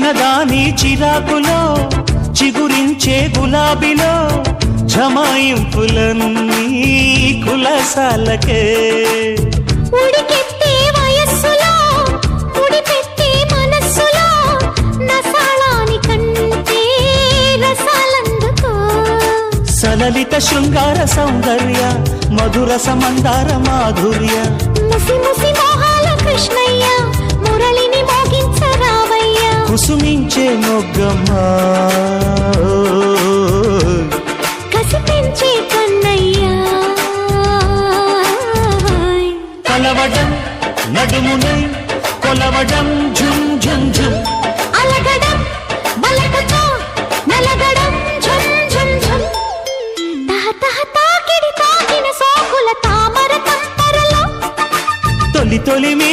చిన్నదాని చిరాకులో చిగురించే గులాబీలో జమాయింపులన్నీ కులసాలకే ఉడికెత్తే వయస్సులో ఉడిపెట్టే మనస్సులో నసాళాని కంటే రసాలందుకో సలలిత శృంగార సౌందర్య మధుర సమందార మాధుర్య ముసి ముసి మోహాల కృష్ణయ్య మురళిని మోగించరావయ్య కుసుమించే మొగ్గమ్మా కసి పెంచే కన్నయ్య కలవడం నడుమునై కొలవడం ఝుమ్ ఝుమ్ ఝుమ్ అలగడం బలపతో నలగడం ఝుమ్ ఝుమ్ ఝుమ్ తహ తహ తాకిడి తాకిన సోకుల తామర తంపరలో తొలి తొలి మీ